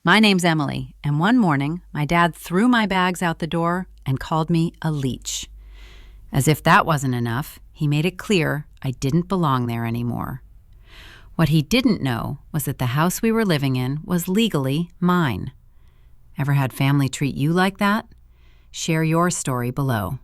My name's Emily, and one morning, my dad threw my bags out the door and called me a leech. As if that wasn't enough, he made it clear I didn't belong there anymore. What he didn't know was that the house we were living in was legally mine. Ever had family treat you like that? Share your story below.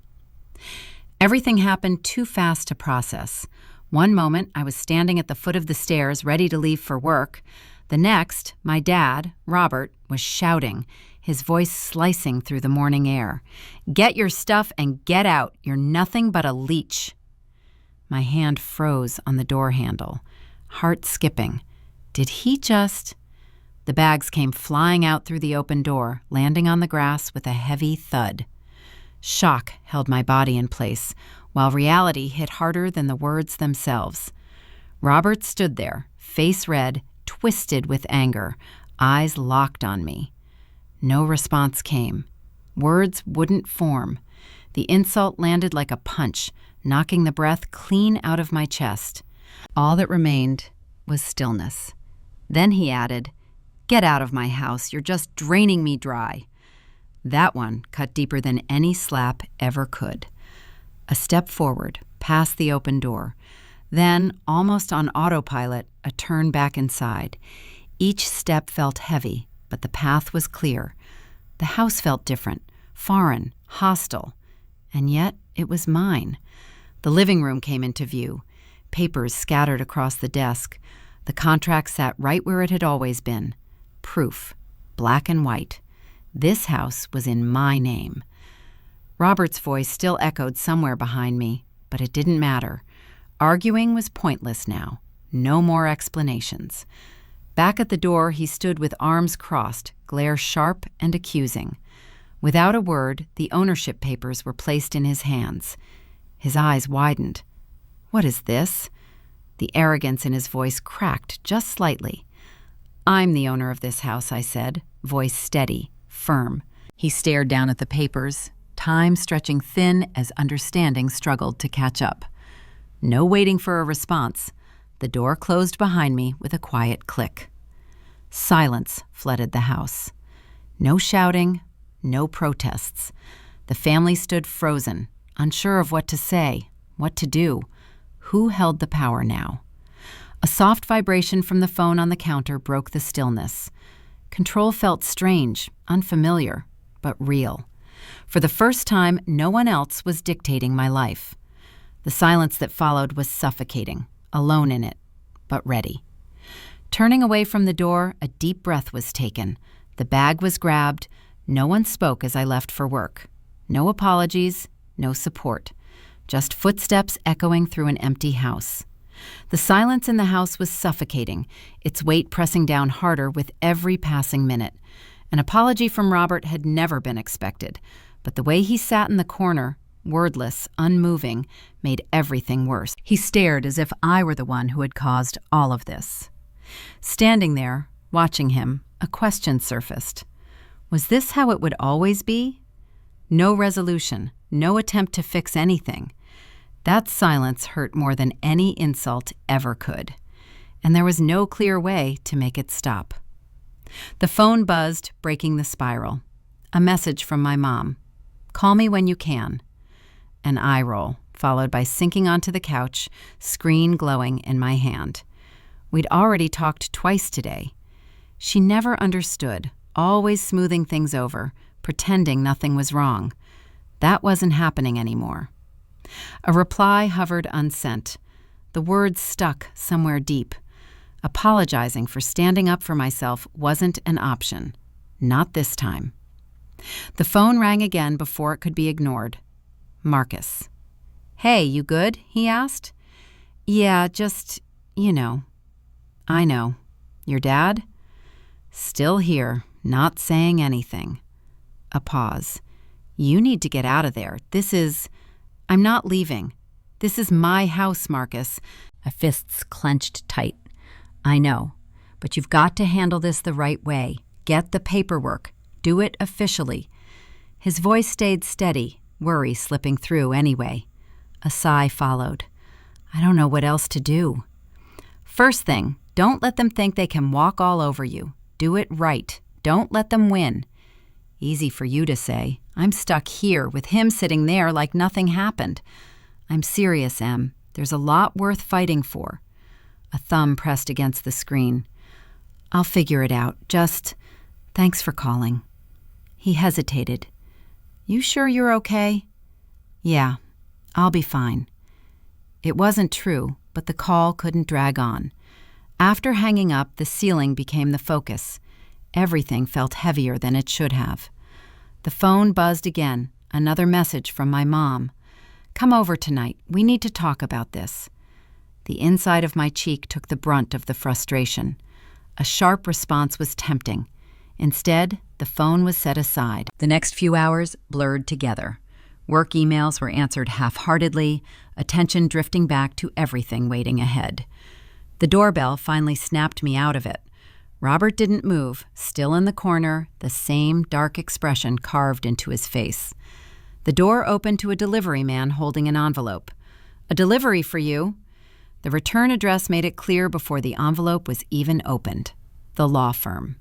Everything happened too fast to process. One moment, I was standing at the foot of the stairs ready to leave for work. The next, my dad, Robert, was shouting, his voice slicing through the morning air. "Get your stuff and get out. You're nothing but a leech." My hand froze on the door handle, heart skipping. Did he just... The bags came flying out through the open door, landing on the grass with a heavy thud. Shock held my body in place, while reality hit harder than the words themselves. Robert stood there, face red, twisted with anger, eyes locked on me. No response came. Words wouldn't form. The insult landed like a punch, knocking the breath clean out of my chest. All that remained was stillness. Then he added, "Get out of my house. You're just draining me dry." That one cut deeper than any slap ever could. A step forward, past the open door. Then, almost on autopilot, a turn back inside. Each step felt heavy, but the path was clear. The house felt different, foreign, hostile. And yet, it was mine. The living room came into view. Papers scattered across the desk. The contract sat right where it had always been. Proof, black and white. This house was in my name. Robert's voice still echoed somewhere behind me, but it didn't matter. Arguing was pointless now. No more explanations. Back at the door, he stood with arms crossed, glare sharp and accusing. Without a word, the ownership papers were placed in his hands. His eyes widened. "What is this?" The arrogance in his voice cracked just slightly. "I'm the owner of this house," I said, voice steady, firm. He stared down at the papers, time stretching thin as understanding struggled to catch up. No waiting for a response. The door closed behind me with a quiet click. Silence flooded the house. No shouting, no protests. The family stood frozen, unsure of what to say, what to do. Who held the power now? A soft vibration from the phone on the counter broke the stillness. Control felt strange, unfamiliar, but real. For the first time, no one else was dictating my life. The silence that followed was suffocating, alone in it, but ready. Turning away from the door, a deep breath was taken. The bag was grabbed. No one spoke as I left for work. No apologies, no support. Just footsteps echoing through an empty house. The silence in the house was suffocating, its weight pressing down harder with every passing minute. An apology from Robert had never been expected, but the way he sat in the corner, wordless, unmoving, made everything worse. He stared as if I were the one who had caused all of this. Standing there, watching him, a question surfaced. Was this how it would always be? No resolution, no attempt to fix anything. That silence hurt more than any insult ever could, and there was no clear way to make it stop. The phone buzzed, breaking the spiral. A message from my mom. "Call me when you can." An eye roll, followed by sinking onto the couch, screen glowing in my hand. We'd already talked twice today. She never understood, always smoothing things over, pretending nothing was wrong. That wasn't happening anymore. A reply hovered unsent. The words stuck somewhere deep. Apologizing for standing up for myself wasn't an option. Not this time. The phone rang again before it could be ignored. Marcus. "Hey, you good?" he asked. "Yeah, just, you know." "I know. Your dad?" "Still here, not saying anything." A pause. "You need to get out of there. I'm not leaving. This is my house, Marcus." My fists clenched tight. "I know, but you've got to handle this the right way. Get the paperwork. Do it officially." His voice stayed steady, worry slipping through anyway. A sigh followed. "I don't know what else to do." "First thing, don't let them think they can walk all over you. Do it right. Don't let them win. Easy for you to say. I'm stuck here with him sitting there like nothing happened. I'm serious, Em. There's a lot worth fighting for. A thumb pressed against the screen. I'll figure it out. Just thanks for calling. He hesitated. You sure you're okay? Yeah, I'll be fine. It wasn't true, but the call couldn't drag on. After hanging up, the ceiling became the focus. Everything felt heavier than it should have. The phone buzzed again, another message from my mom. Come over tonight. We need to talk about this. The inside of my cheek took the brunt of the frustration. A sharp response was tempting. Instead, the phone was set aside. The next few hours blurred together. Work emails were answered half-heartedly, attention drifting back to everything waiting ahead. The doorbell finally snapped me out of it. Robert didn't move, still in the corner, the same dark expression carved into his face. The door opened to a delivery man holding an envelope. A delivery for you. The return address made it clear before the envelope was even opened. The law firm.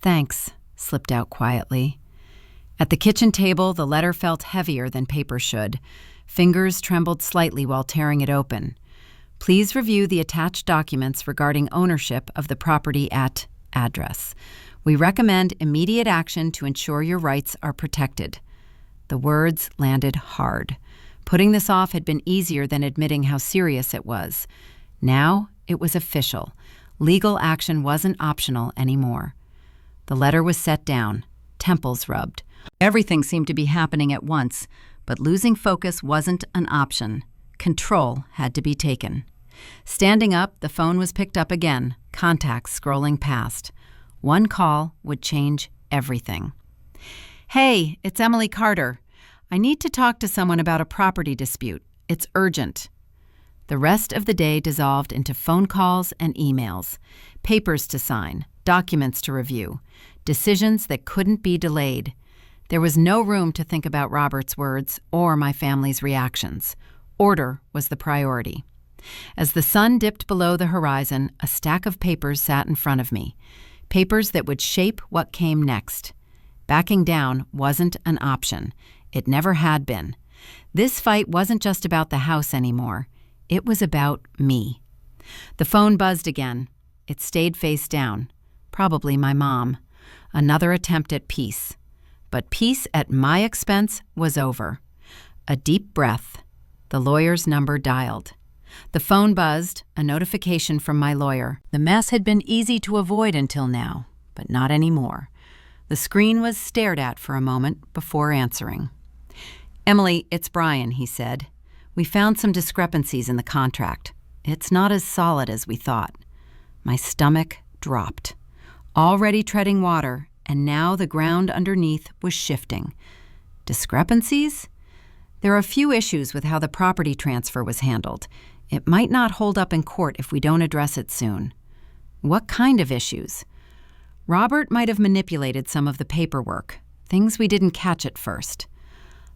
Thanks, slipped out quietly. At the kitchen table, the letter felt heavier than paper should. Fingers trembled slightly while tearing it open. Please review the attached documents regarding ownership of the property at address. We recommend immediate action to ensure your rights are protected. The words landed hard. Putting this off had been easier than admitting how serious it was. Now it was official. Legal action wasn't optional anymore. The letter was set down. Temples rubbed. Everything seemed to be happening at once, but losing focus wasn't an option. Control had to be taken. Standing up, the phone was picked up again, contacts scrolling past. One call would change everything. Hey, it's Emily Carter. I need to talk to someone about a property dispute. It's urgent. The rest of the day dissolved into phone calls and emails, papers to sign, documents to review, decisions that couldn't be delayed. There was no room to think about Robert's words or my family's reactions. Order was the priority. As the sun dipped below the horizon, a stack of papers sat in front of me, papers that would shape what came next. Backing down wasn't an option. It never had been. This fight wasn't just about the house anymore. It was about me. The phone buzzed again. It stayed face down. Probably my mom. Another attempt at peace. But peace at my expense was over. A deep breath. The lawyer's number dialed. The phone buzzed, a notification from my lawyer. The mess had been easy to avoid until now, but not anymore. The screen was stared at for a moment before answering. Emily, it's Brian, he said. We found some discrepancies in the contract. It's not as solid as we thought. My stomach dropped. Already treading water, and now the ground underneath was shifting. Discrepancies? There are a few issues with how the property transfer was handled. It might not hold up in court if we don't address it soon. What kind of issues? Robert might have manipulated some of the paperwork, things we didn't catch at first.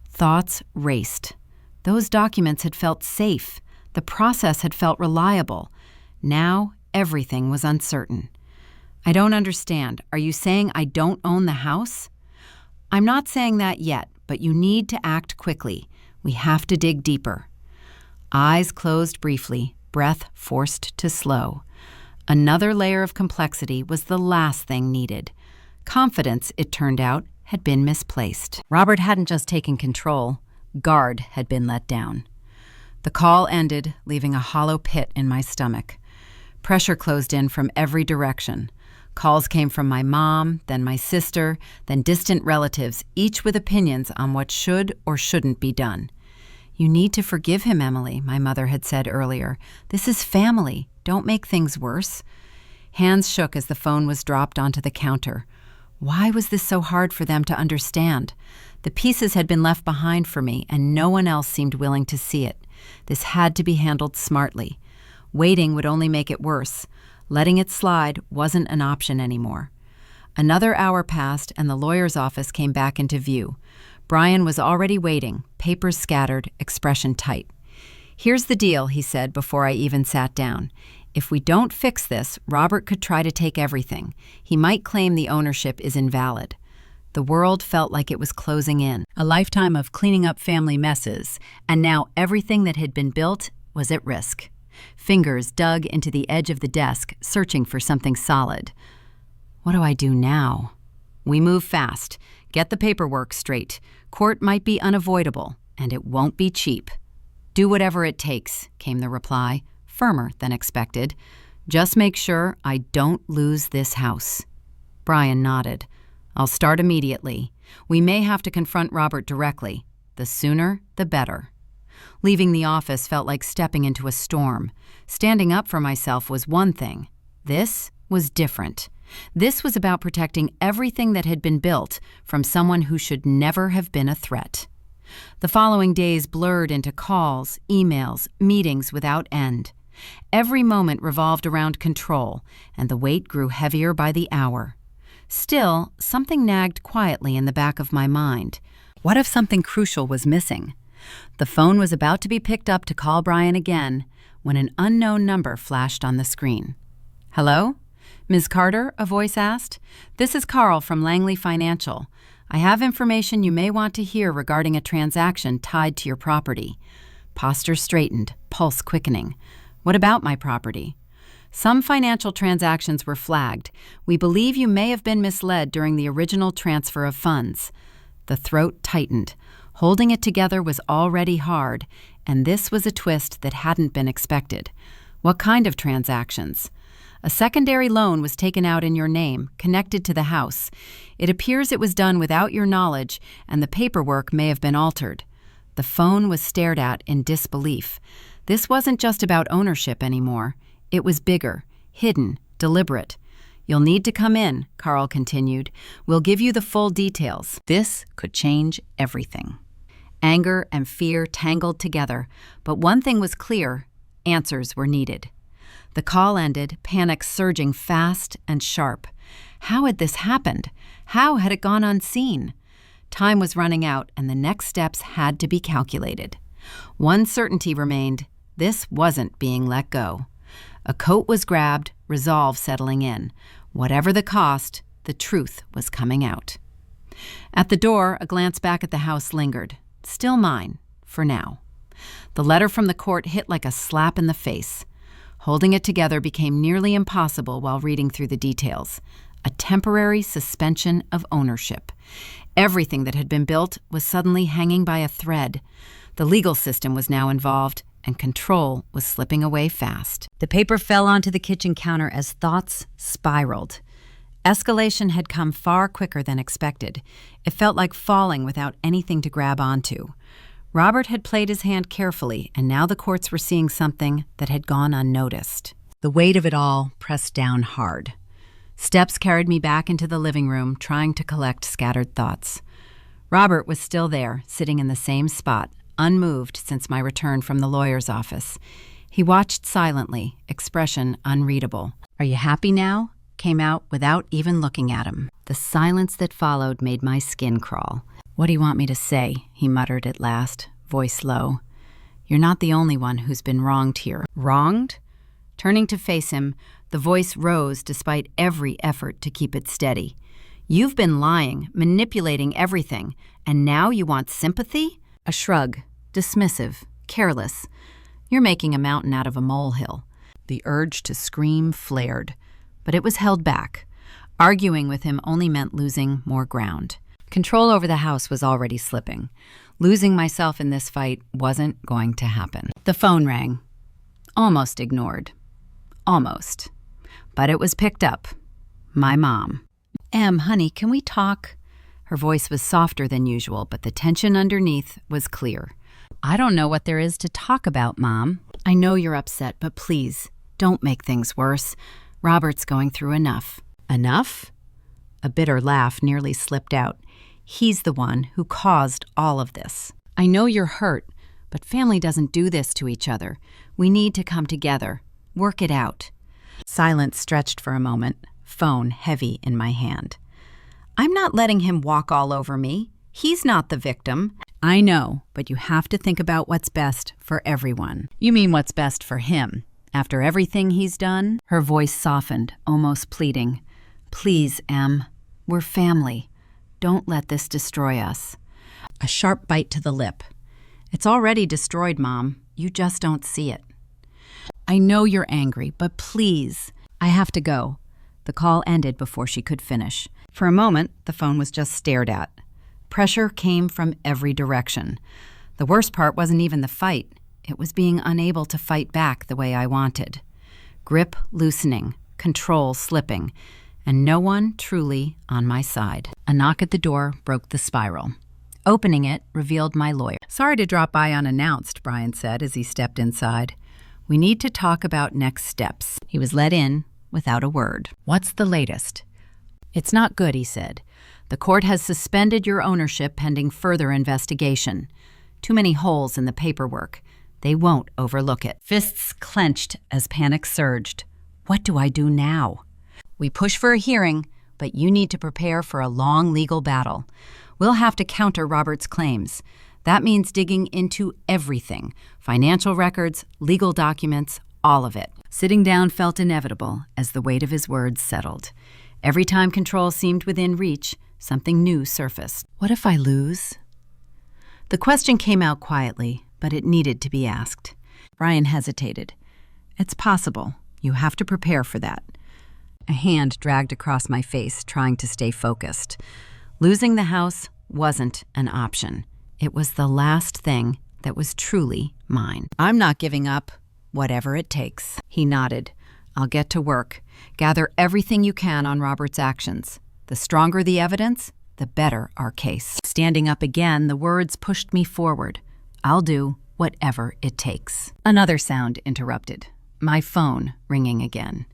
Thoughts raced. Those documents had felt safe. The process had felt reliable. Now everything was uncertain. I don't understand. Are you saying I don't own the house? I'm not saying that yet, but you need to act quickly. We have to dig deeper. Eyes closed briefly, breath forced to slow. Another layer of complexity was the last thing needed. Confidence, it turned out, had been misplaced. Robert hadn't just taken control. Guard had been let down. The call ended, leaving a hollow pit in my stomach. Pressure closed in from every direction. Calls came from my mom, then my sister, then distant relatives, each with opinions on what should or shouldn't be done. You need to forgive him, Emily, my mother had said earlier. This is family. Don't make things worse. Hands shook as the phone was dropped onto the counter. Why was this so hard for them to understand? The pieces had been left behind for me, and no one else seemed willing to see it. This had to be handled smartly. Waiting would only make it worse. Letting it slide wasn't an option anymore. Another hour passed, and the lawyer's office came back into view. Brian was already waiting, papers scattered, expression tight. Here's the deal, he said before I even sat down. If we don't fix this, Robert could try to take everything. He might claim the ownership is invalid. The world felt like it was closing in. A lifetime of cleaning up family messes, and now everything that had been built was at risk. Fingers dug into the edge of the desk, searching for something solid. What do I do now? We move fast. Get the paperwork straight. Court might be unavoidable, and it won't be cheap. Do whatever it takes, came the reply, firmer than expected. Just make sure I don't lose this house. Brian nodded. I'll start immediately. We may have to confront Robert directly. The sooner, the better. Leaving the office felt like stepping into a storm. Standing up for myself was one thing. This was different. This was about protecting everything that had been built from someone who should never have been a threat. The following days blurred into calls, emails, meetings without end. Every moment revolved around control, and the weight grew heavier by the hour. Still, something nagged quietly in the back of my mind. What if something crucial was missing? The phone was about to be picked up to call Brian again when an unknown number flashed on the screen. Hello? Ms. Carter, a voice asked. This is Carl from Langley Financial. I have information you may want to hear regarding a transaction tied to your property. Posture straightened, pulse quickening. What about my property? Some financial transactions were flagged. We believe you may have been misled during the original transfer of funds. The throat tightened. Holding it together was already hard, and this was a twist that hadn't been expected. What kind of transactions? A secondary loan was taken out in your name, connected to the house. It appears it was done without your knowledge, and the paperwork may have been altered. The phone was stared at in disbelief. This wasn't just about ownership anymore. It was bigger, hidden, deliberate. You'll need to come in, Carl continued. We'll give you the full details. This could change everything. Anger and fear tangled together, but one thing was clear: answers were needed. The call ended, panic surging fast and sharp. How had this happened? How had it gone unseen? Time was running out, and the next steps had to be calculated. One certainty remained: this wasn't being let go. A coat was grabbed, resolve settling in. Whatever the cost, the truth was coming out. At the door, a glance back at the house lingered. Still mine, for now. The letter from the court hit like a slap in the face. Holding it together became nearly impossible while reading through the details. A temporary suspension of ownership. Everything that had been built was suddenly hanging by a thread. The legal system was now involved, and control was slipping away fast. The paper fell onto the kitchen counter as thoughts spiraled. Escalation had come far quicker than expected. It felt like falling without anything to grab onto. Robert had played his hand carefully, and now the courts were seeing something that had gone unnoticed. The weight of it all pressed down hard. Steps carried me back into the living room, trying to collect scattered thoughts. Robert was still there, sitting in the same spot, unmoved since my return from the lawyer's office. He watched silently, expression unreadable. "Are you happy now?" came out without even looking at him. The silence that followed made my skin crawl. "What do you want me to say?" he muttered at last, voice low. "You're not the only one who's been wronged here." Wronged? Turning to face him, the voice rose despite every effort to keep it steady. "You've been lying, manipulating everything, and now you want sympathy?" A shrug, dismissive, careless. "You're making a mountain out of a molehill." The urge to scream flared, but it was held back. Arguing with him only meant losing more ground. Control over the house was already slipping. Losing myself in this fight wasn't going to happen. The phone rang. Almost ignored. Almost. But it was picked up. My mom. "Em, honey, can we talk?" Her voice was softer than usual, but the tension underneath was clear. "I don't know what there is to talk about, Mom. I know you're upset, but please, don't make things worse. Robert's going through enough." "Enough?" A bitter laugh nearly slipped out. "He's the one who caused all of this. I know you're hurt, but family doesn't do this to each other. We need to come together, work it out." Silence stretched for a moment, phone heavy in my hand. "I'm not letting him walk all over me. He's not the victim." "I know, but you have to think about what's best for everyone." "You mean what's best for him?" After everything he's done? Her voice softened, almost pleading. Please, Em, we're family. Don't let this destroy us. A sharp bite to the lip. It's already destroyed, Mom. You just don't see it. I know you're angry, but please. I have to go. The call ended before she could finish. For a moment, the phone was just stared at. Pressure came from every direction. The worst part wasn't even the fight. It was being unable to fight back the way I wanted. Grip loosening, control slipping, and no one truly on my side. A knock at the door broke the spiral. Opening it revealed my lawyer. Sorry to drop by unannounced, Brian said as he stepped inside. We need to talk about next steps. He was let in without a word. What's the latest? It's not good, he said. The court has suspended your ownership pending further investigation. Too many holes in the paperwork. They won't overlook it. Fists clenched as panic surged. What do I do now? We push for a hearing, but you need to prepare for a long legal battle. We'll have to counter Robert's claims. That means digging into everything. Financial records, legal documents, all of it. Sitting down felt inevitable as the weight of his words settled. Every time control seemed within reach, something new surfaced. What if I lose? The question came out quietly, but it needed to be asked. Brian hesitated. It's possible. You have to prepare for that. A hand dragged across my face, trying to stay focused. Losing the house wasn't an option. It was the last thing that was truly mine. I'm not giving up, whatever it takes. He nodded. I'll get to work. Gather everything you can on Robert's actions. The stronger the evidence, the better our case. Standing up again, the words pushed me forward. I'll do whatever it takes. Another sound interrupted. My phone ringing again.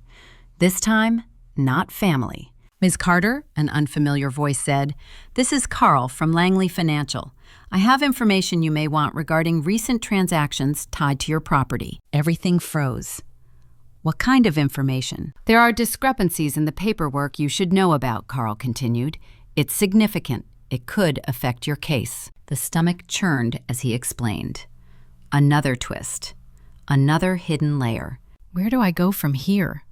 This time, not family. Ms. Carter, an unfamiliar voice said, "This is Carl from Langley Financial. I have information you may want regarding recent transactions tied to your property." Everything froze. What kind of information? There are discrepancies in the paperwork you should know about, Carl continued. It's significant. It could affect your case. The stomach churned as he explained. Another twist. Another hidden layer. Where do I go from here?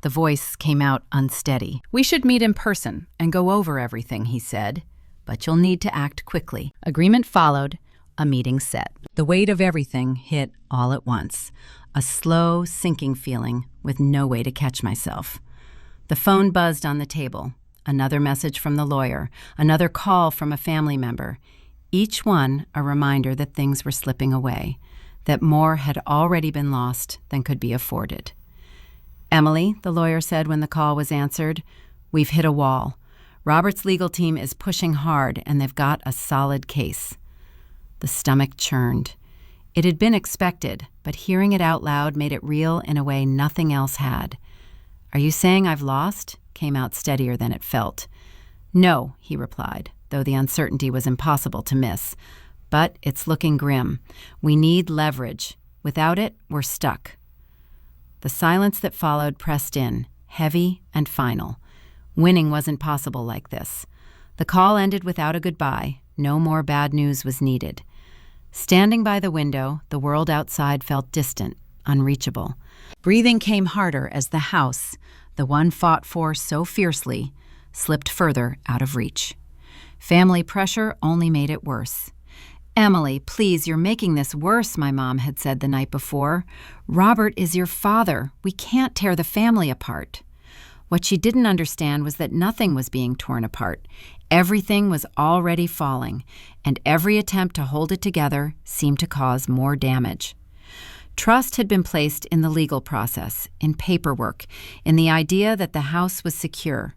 The voice came out unsteady. We should meet in person and go over everything, he said. But you'll need to act quickly. Agreement followed, a meeting set. The weight of everything hit all at once. A slow, sinking feeling with no way to catch myself. The phone buzzed on the table. Another message from the lawyer. Another call from a family member. Each one a reminder that things were slipping away, that more had already been lost than could be afforded. Emily, the lawyer said when the call was answered, we've hit a wall. Robert's legal team is pushing hard, and they've got a solid case. The stomach churned. It had been expected, but hearing it out loud made it real in a way nothing else had. Are you saying I've lost? Came out steadier than it felt. No, he replied, though the uncertainty was impossible to miss. But it's looking grim. We need leverage. Without it, we're stuck. The silence that followed pressed in, heavy and final. Winning wasn't possible like this. The call ended without a goodbye. No more bad news was needed. Standing by the window, the world outside felt distant, unreachable. Breathing came harder as the house, the one fought for so fiercely, slipped further out of reach. Family pressure only made it worse. Emily, please, you're making this worse, my mom had said the night before. Robert is your father. We can't tear the family apart. What she didn't understand was that nothing was being torn apart. Everything was already falling, and every attempt to hold it together seemed to cause more damage. Trust had been placed in the legal process, in paperwork, in the idea that the house was secure.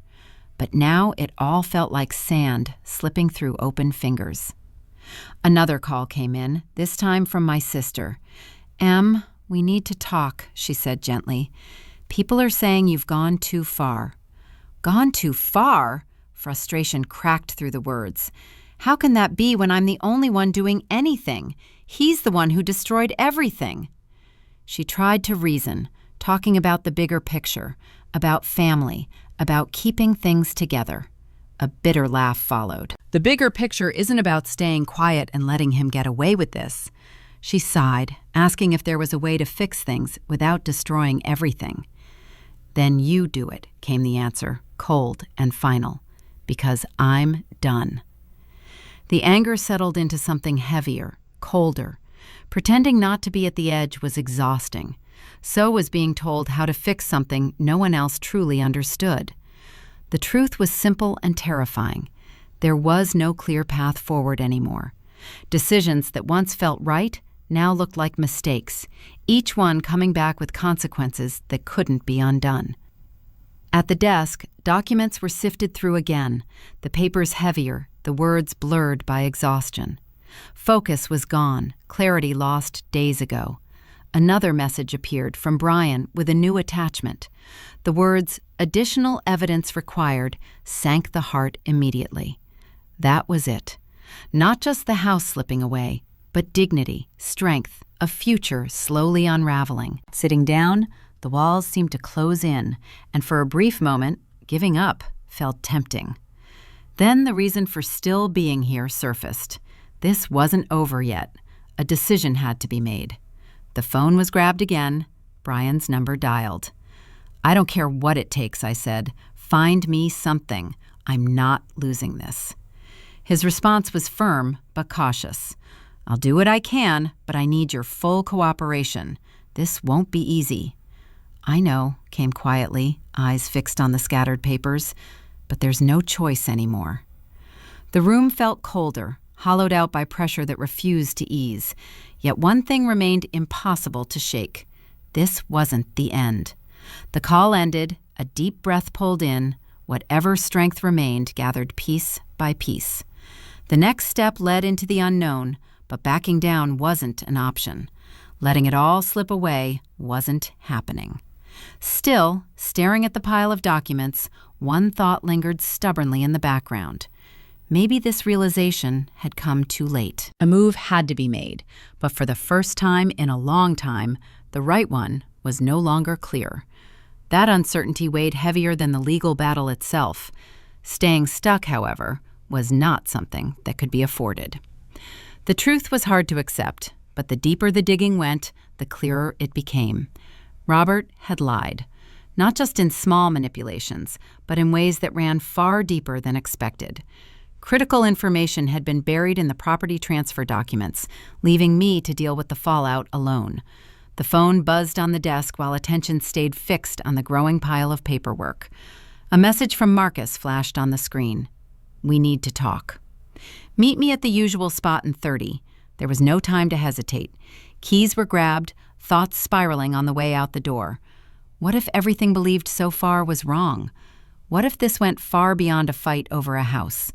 But now it all felt like sand slipping through open fingers. Another call came in, this time from my sister. Em, we need to talk, she said gently. People are saying you've gone too far. Gone too far? Frustration cracked through the words. How can that be when I'm the only one doing anything? He's the one who destroyed everything. She tried to reason, talking about the bigger picture, about family, about keeping things together. A bitter laugh followed. The bigger picture isn't about staying quiet and letting him get away with this. She sighed, asking if there was a way to fix things without destroying everything. "Then you do it," came the answer, cold and final. "Because I'm done." The anger settled into something heavier, colder. Pretending not to be at the edge was exhausting. So was being told how to fix something no one else truly understood. The truth was simple and terrifying. There was no clear path forward anymore. Decisions that once felt right now looked like mistakes, each one coming back with consequences that couldn't be undone. At the desk, documents were sifted through again, the papers heavier, the words blurred by exhaustion. Focus was gone, clarity lost days ago. Another message appeared from Brian with a new attachment. The words, "additional evidence required," sank the heart immediately. That was it. Not just the house slipping away, but dignity, strength, a future slowly unraveling. Sitting down, the walls seemed to close in, and for a brief moment, giving up felt tempting. Then the reason for still being here surfaced. This wasn't over yet. A decision had to be made. The phone was grabbed again, Brian's number dialed. "I don't care what it takes," I said. "Find me something. I'm not losing this." His response was firm but cautious. "I'll do what I can, but I need your full cooperation. This won't be easy." "I know," came quietly, eyes fixed on the scattered papers, "but there's no choice anymore." The room felt colder, hollowed out by pressure that refused to ease. Yet one thing remained impossible to shake. This wasn't the end. The call ended, a deep breath pulled in, whatever strength remained gathered piece by piece. The next step led into the unknown, but backing down wasn't an option. Letting it all slip away wasn't happening. Still, staring at the pile of documents, one thought lingered stubbornly in the background. Maybe this realization had come too late. A move had to be made, but for the first time in a long time, the right one was no longer clear. That uncertainty weighed heavier than the legal battle itself. Staying stuck, however, was not something that could be afforded. The truth was hard to accept, but the deeper the digging went, the clearer it became. Robert had lied, not just in small manipulations, but in ways that ran far deeper than expected. Critical information had been buried in the property transfer documents, leaving me to deal with the fallout alone. The phone buzzed on the desk while attention stayed fixed on the growing pile of paperwork. A message from Marcus flashed on the screen. "We need to talk." "Meet me at the usual spot in 30. There was no time to hesitate. Keys were grabbed, thoughts spiraling on the way out the door. What if everything believed so far was wrong? What if this went far beyond a fight over a house?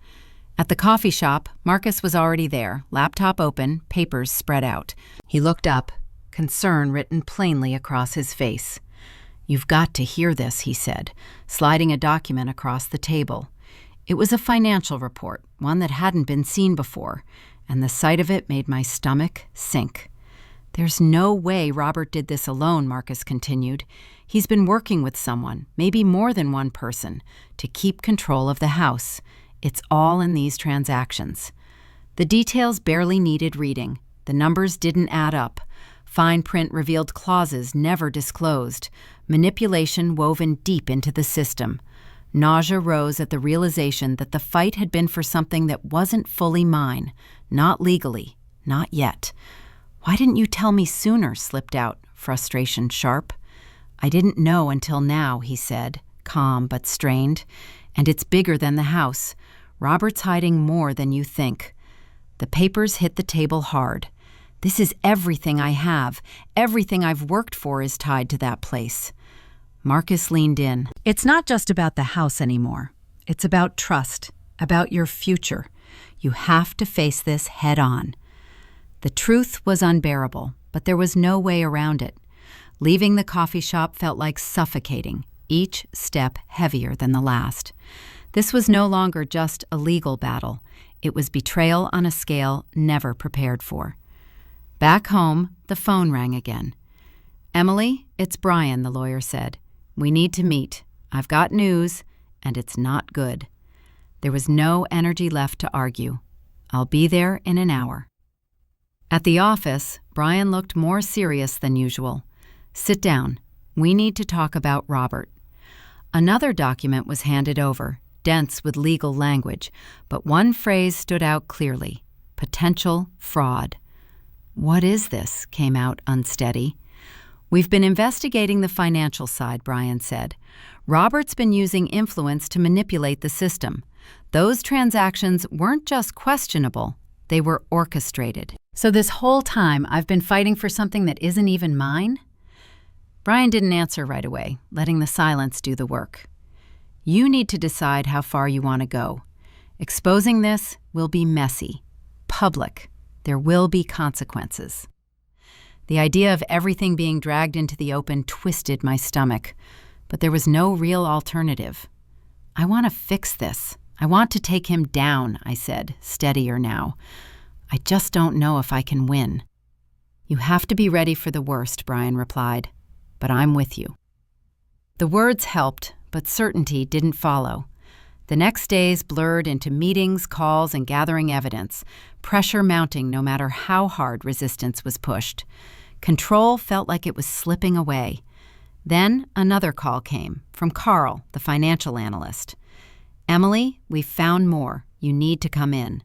At the coffee shop, Marcus was already there, laptop open, papers spread out. He looked up, concern written plainly across his face. "You've got to hear this," he said, sliding a document across the table. It was a financial report, one that hadn't been seen before, and the sight of it made my stomach sink. "There's no way Robert did this alone," Marcus continued. "He's been working with someone, maybe more than one person, to keep control of the house. It's all in these transactions." The details barely needed reading. The numbers didn't add up. Fine print revealed clauses never disclosed, manipulation woven deep into the system. Nausea rose at the realization that the fight had been for something that wasn't fully mine, not legally, not yet. "Why didn't you tell me sooner?" slipped out, frustration sharp. "I didn't know until now," he said, calm but strained. "And it's bigger than the house. Robert's hiding more than you think." The papers hit the table hard. "This is everything I have. Everything I've worked for is tied to that place." Marcus leaned in. "It's not just about the house anymore. It's about trust, about your future. You have to face this head on." The truth was unbearable, but there was no way around it. Leaving the coffee shop felt like suffocating, each step heavier than the last. This was no longer just a legal battle. It was betrayal on a scale never prepared for. Back home, the phone rang again. "Emily, it's Brian," the lawyer said. "We need to meet. I've got news, and it's not good." There was no energy left to argue. "I'll be there in an hour." At the office, Brian looked more serious than usual. "Sit down. We need to talk about Robert." Another document was handed over, dense with legal language, but one phrase stood out clearly: potential fraud. "What is this?" came out unsteady. "We've been investigating the financial side," Brian said. "Robert's been using influence to manipulate the system. Those transactions weren't just questionable, they were orchestrated. So this whole time I've been fighting for something that isn't even mine?" Brian didn't answer right away, letting the silence do the work. "You need to decide how far you want to go. Exposing this will be messy, public. There will be consequences." The idea of everything being dragged into the open twisted my stomach, but there was no real alternative. "I want to fix this. I want to take him down," I said, steadier now. "I just don't know if I can win." "You have to be ready for the worst," Brian replied, "but I'm with you." The words helped, but certainty didn't follow. The next days blurred into meetings, calls, and gathering evidence, pressure mounting no matter how hard resistance was pushed. Control felt like it was slipping away. Then another call came, from Carl, the financial analyst. "Emily, we've found more. You need to come in."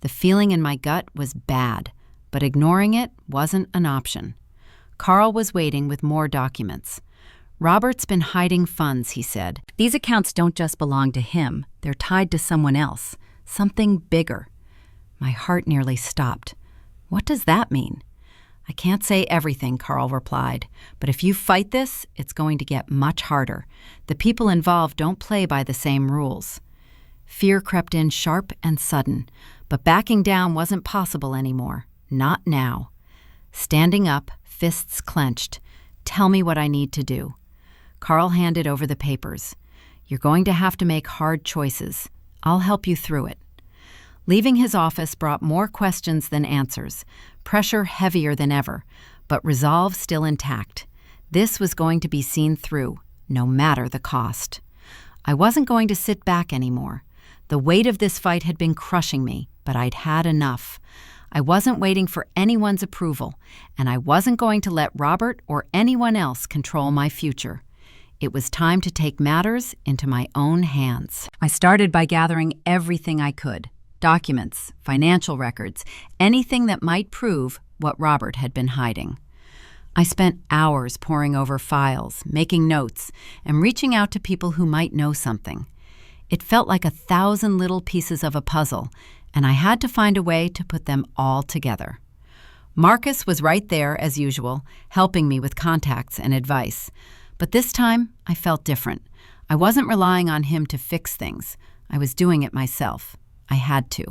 The feeling in my gut was bad, but ignoring it wasn't an option. Carl was waiting with more documents. "Robert's been hiding funds," he said. "These accounts don't just belong to him. They're tied to someone else, something bigger." My heart nearly stopped. "What does that mean?" "I can't say everything," Carl replied, "but if you fight this, it's going to get much harder. The people involved don't play by the same rules." Fear crept in sharp and sudden, but backing down wasn't possible anymore. Not now. Standing up, fists clenched. "Tell me what I need to do." Carl handed over the papers. "You're going to have to make hard choices. I'll help you through it." Leaving his office brought more questions than answers, pressure heavier than ever, but resolve still intact. This was going to be seen through, no matter the cost. I wasn't going to sit back anymore. The weight of this fight had been crushing me, but I'd had enough. I wasn't waiting for anyone's approval, and I wasn't going to let Robert or anyone else control my future. It was time to take matters into my own hands. I started by gathering everything I could: documents, financial records, anything that might prove what Robert had been hiding. I spent hours poring over files, making notes, and reaching out to people who might know something. It felt like 1,000 little pieces of a puzzle, and I had to find a way to put them all together. Marcus was right there, as usual, helping me with contacts and advice. But this time, I felt different. I wasn't relying on him to fix things. I was doing it myself. I had to.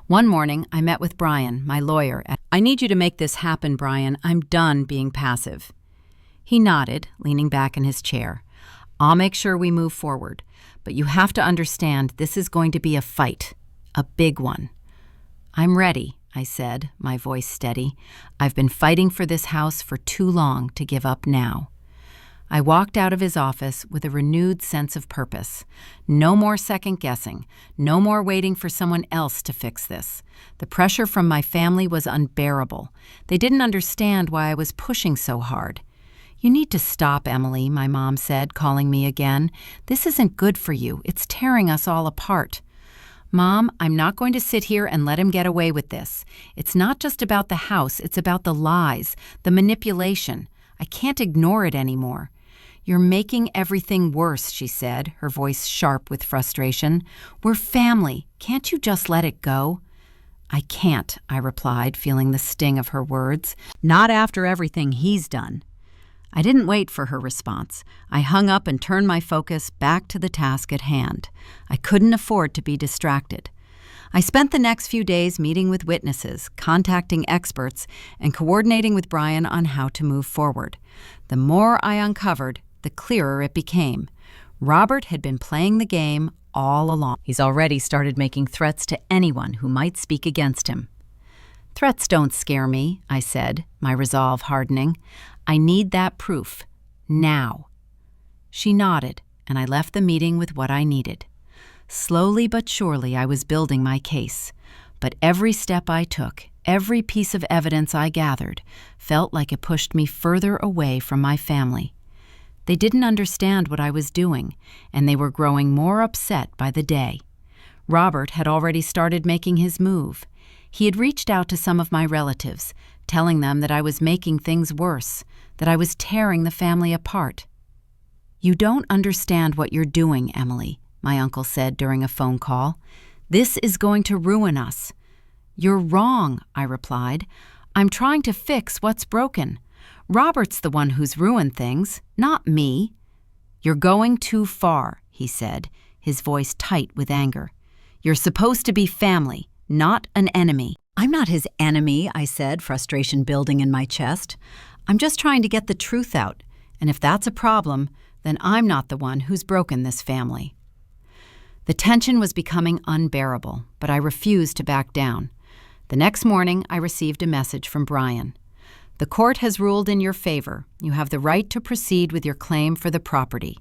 One morning, I met with Brian, my lawyer. "I need you to make this happen, Brian. I'm done being passive." He nodded, leaning back in his chair. "I'll make sure we move forward. But you have to understand this is going to be a fight. A big one." "I'm ready," I said, my voice steady. "I've been fighting for this house for too long to give up now." I walked out of his office with a renewed sense of purpose. No more second-guessing. No more waiting for someone else to fix this. The pressure from my family was unbearable. They didn't understand why I was pushing so hard. "You need to stop, Emily," my mom said, calling me again. "This isn't good for you. It's tearing us all apart." "Mom, I'm not going to sit here and let him get away with this. It's not just about the house. It's about the lies, the manipulation. I can't ignore it anymore." "You're making everything worse," she said, her voice sharp with frustration. "We're family. Can't you just let it go?" "I can't," I replied, feeling the sting of her words. "Not after everything he's done." I didn't wait for her response. I hung up and turned my focus back to the task at hand. I couldn't afford to be distracted. I spent the next few days meeting with witnesses, contacting experts, and coordinating with Brian on how to move forward. The more I uncovered, the clearer it became. Robert had been playing the game all along. He's already started making threats to anyone who might speak against him. "Threats don't scare me," I said, my resolve hardening. "I need that proof. Now." She nodded, and I left the meeting with what I needed. Slowly but surely I was building my case. But every step I took, every piece of evidence I gathered felt like it pushed me further away from my family. They didn't understand what I was doing, and they were growing more upset by the day. Robert had already started making his move. He had reached out to some of my relatives, telling them that I was making things worse, that I was tearing the family apart. "You don't understand what you're doing, Emily," my uncle said during a phone call. "This is going to ruin us." "You're wrong," I replied. "I'm trying to fix what's broken. Robert's the one who's ruined things, not me." "You're going too far," he said, his voice tight with anger. "You're supposed to be family, not an enemy." "I'm not his enemy," I said, frustration building in my chest. "I'm just trying to get the truth out, and if that's a problem, then I'm not the one who's broken this family." The tension was becoming unbearable, but I refused to back down. The next morning, I received a message from Brian. "The court has ruled in your favor. You have the right to proceed with your claim for the property."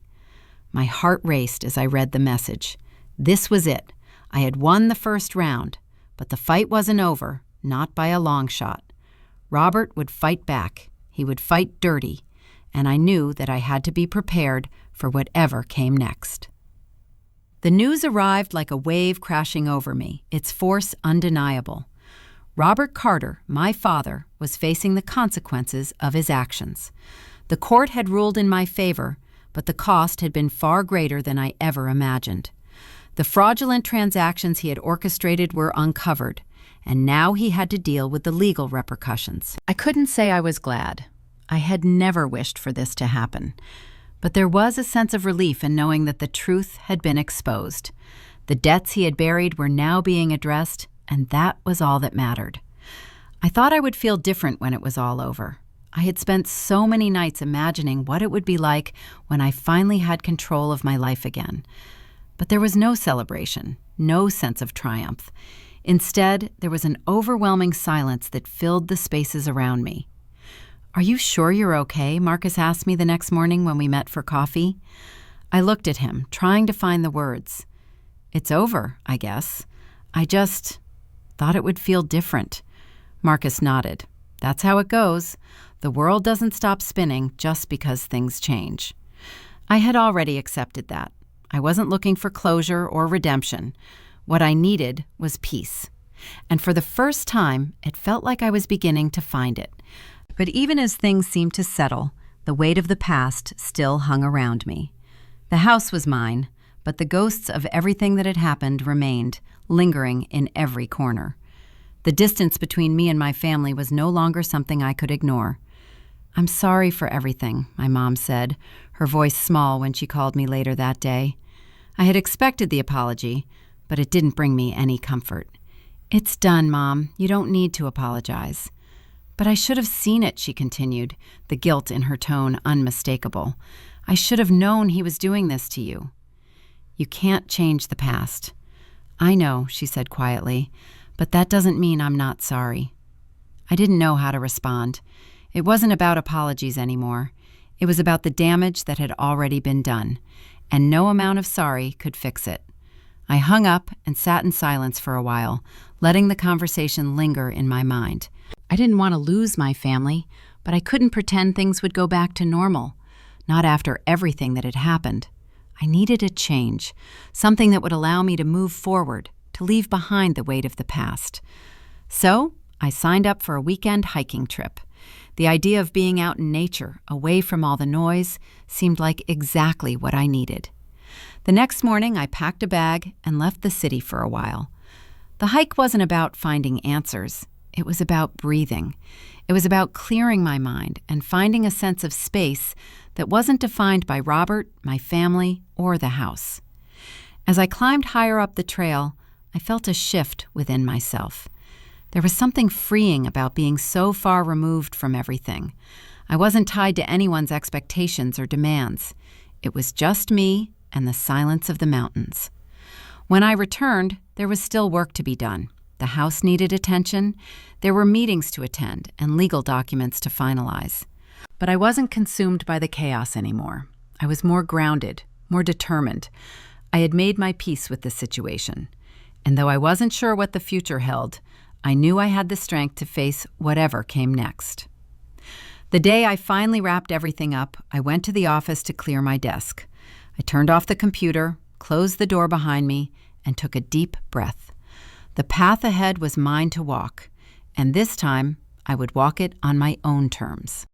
My heart raced as I read the message. This was it. I had won the first round, but the fight wasn't over, not by a long shot. Robert would fight back. He would fight dirty, and I knew that I had to be prepared for whatever came next. The news arrived like a wave crashing over me, its force undeniable. Robert Carter, my father, was facing the consequences of his actions. The court had ruled in my favor, but the cost had been far greater than I ever imagined. The fraudulent transactions he had orchestrated were uncovered, and now he had to deal with the legal repercussions. I couldn't say I was glad. I had never wished for this to happen. But there was a sense of relief in knowing that the truth had been exposed. The debts he had buried were now being addressed, and that was all that mattered. I thought I would feel different when it was all over. I had spent so many nights imagining what it would be like when I finally had control of my life again. But there was no celebration, no sense of triumph. Instead, there was an overwhelming silence that filled the spaces around me. "Are you sure you're okay?" Marcus asked me the next morning when we met for coffee. I looked at him, trying to find the words. "It's over, I guess. I just thought it would feel different." Marcus nodded. "That's how it goes. The world doesn't stop spinning just because things change." I had already accepted that. I wasn't looking for closure or redemption. What I needed was peace. And for the first time, it felt like I was beginning to find it. But even as things seemed to settle, the weight of the past still hung around me. The house was mine, but the ghosts of everything that had happened remained, lingering in every corner. The distance between me and my family was no longer something I could ignore. "I'm sorry for everything," my mom said, her voice small when she called me later that day. I had expected the apology, but it didn't bring me any comfort. "It's done, Mom. You don't need to apologize." "But I should have seen it," she continued, the guilt in her tone unmistakable. "I should have known he was doing this to you." "You can't change the past." "I know," she said quietly, "but that doesn't mean I'm not sorry." I didn't know how to respond. It wasn't about apologies anymore. It was about the damage that had already been done, and no amount of sorry could fix it. I hung up and sat in silence for a while, letting the conversation linger in my mind. I didn't want to lose my family, but I couldn't pretend things would go back to normal, not after everything that had happened. I needed a change, something that would allow me to move forward, to leave behind the weight of the past. So I signed up for a weekend hiking trip. The idea of being out in nature, away from all the noise, seemed like exactly what I needed. The next morning, I packed a bag and left the city for a while. The hike wasn't about finding answers. It was about breathing. It was about clearing my mind and finding a sense of space that wasn't defined by Robert, my family, or the house. As I climbed higher up the trail, I felt a shift within myself. There was something freeing about being so far removed from everything. I wasn't tied to anyone's expectations or demands. It was just me and the silence of the mountains. When I returned, there was still work to be done. The house needed attention. There were meetings to attend and legal documents to finalize. But I wasn't consumed by the chaos anymore. I was more grounded, more determined. I had made my peace with the situation. And though I wasn't sure what the future held, I knew I had the strength to face whatever came next. The day I finally wrapped everything up, I went to the office to clear my desk. I turned off the computer, closed the door behind me, and took a deep breath. The path ahead was mine to walk, and this time I would walk it on my own terms.